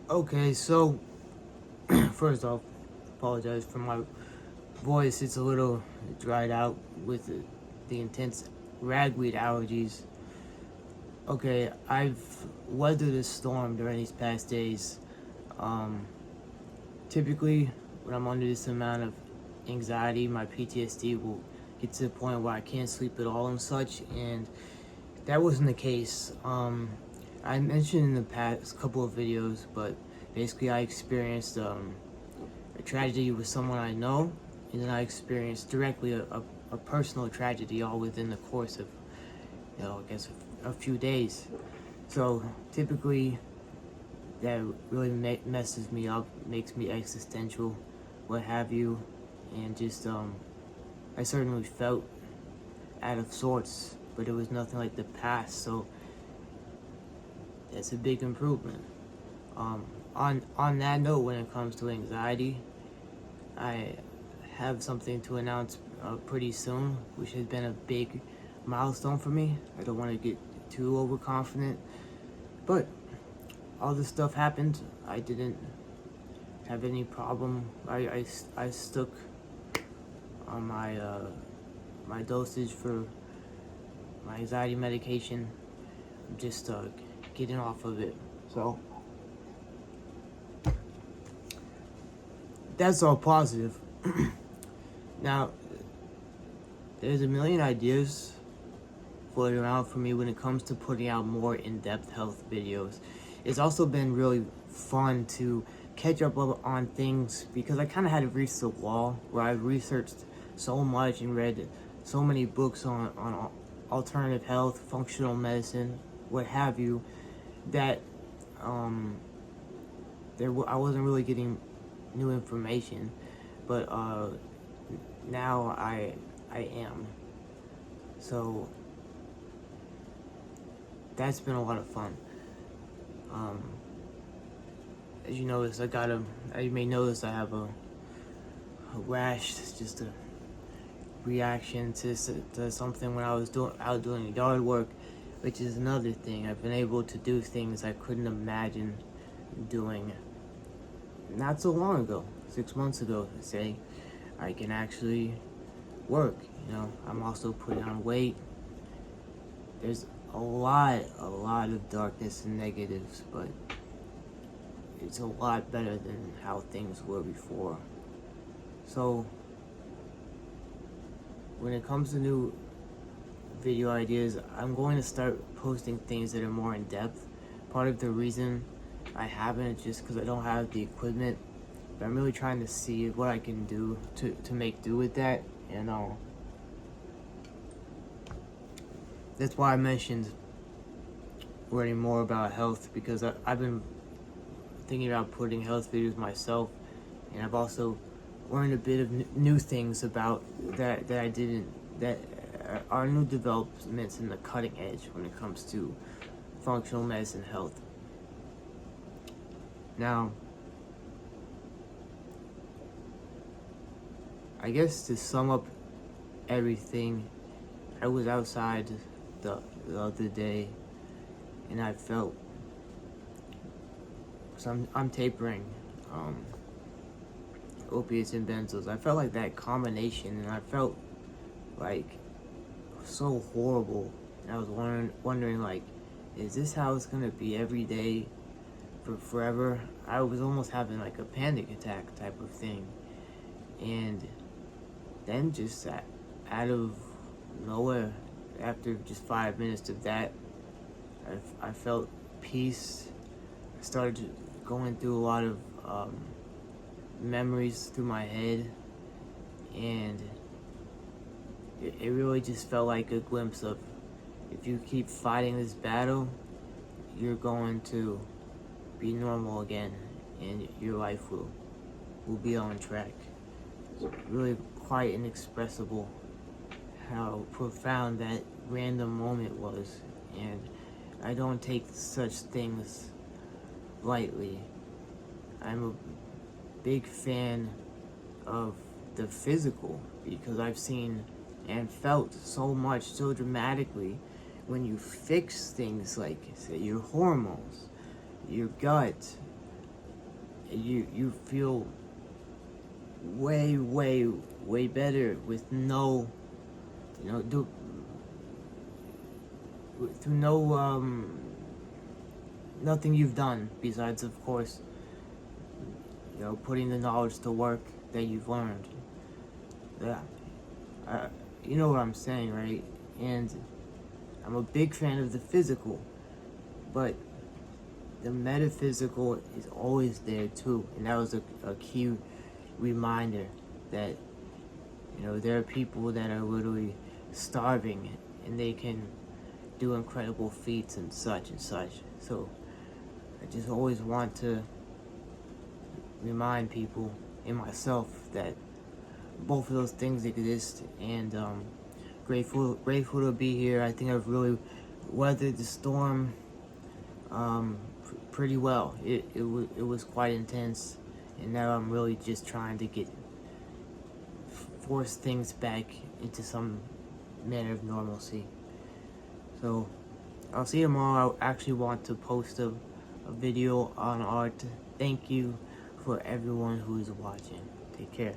Okay, so first off, apologize for my voice. It's a little dried out with the intense ragweed allergies. Okay, I've weathered a storm during these past days. Um, Typically, when I'm under this amount of anxiety, my PTSD will get to the point where I can't sleep at all and such, and that wasn't the case. I mentioned in the past couple of videos, but basically I experienced a tragedy with someone I know, and then I experienced directly a personal tragedy all within the course of, I guess a few days. So typically that really messes me up, makes me existential, what have you, and just I certainly felt out of sorts, but it was nothing like the past. So that's a big improvement. Um, on that note, when it comes to anxiety, I have something to announce pretty soon, which has been a big milestone for me. I don't want to get too overconfident, but all this stuff happened. I didn't have any problem. I stuck on my dosage for my anxiety medication. I'm just getting off of it. So that's all positive. Now, there's a million ideas floating around for me when it comes to putting out more in-depth health videos. It's also been really fun to catch up on things because I kind of had reached the wall where I researched so much and read so many books on alternative health, functional medicine, what have you, that um, I wasn't really getting new information, but now I am. So that's been a lot of fun. Um, as you notice, you may notice I have a rash. It's just a reaction to something when I was out doing yard work, which is another thing. I've been able to do things I couldn't imagine doing not so long ago, 6 months ago, say. I can actually work. I'm also putting on weight. There's a lot of darkness and negatives, but it's a lot better than how things were before. So when it comes to new video ideas, I'm going to start posting things that are more in depth. Part of the reason I haven't is just because I don't have the equipment, but I'm really trying to see what I can do to make do with that. And that's why I mentioned learning more about health, because I've been thinking about putting health videos myself, and I've also learned a bit of new things about that I didn't, that are new developments in the cutting edge when it comes to functional medicine health. Now, I guess to sum up everything, I was outside the other day, and I felt, so I'm tapering opiates and benzos. I felt like that combination, and I felt like so horrible. And I was wondering like, is this how it's gonna be every day for forever? I was almost having like a panic attack type of thing, and then just out of nowhere, after just 5 minutes of that, I felt peace. I started going through a lot of memories through my head, and it really just felt like a glimpse of, if you keep fighting this battle, you're going to be normal again, and your life will be on track. It's really quite inexpressible how profound that random moment was, and I don't take such things lightly. I'm a big fan of the physical, because I've seen and felt so much so dramatically when you fix things like, say, your hormones, your gut, you feel way better with no, you know, through no nothing you've done besides, of course, you know, putting the knowledge to work that you've learned. Yeah, you know what I'm saying, right? And I'm a big fan of the physical, but the metaphysical is always there too. And that was a key reminder that, you know, there are people that are literally starving and they can do incredible feats and such and such. So I just always want to remind people and myself that both of those things exist, and grateful to be here. I think I've really weathered the storm pretty well. It was quite intense, and now I'm really just trying to force things back into some manner of normalcy. So I'll see you tomorrow. I actually want to post a video on art. Thank you for everyone who is watching. Take care.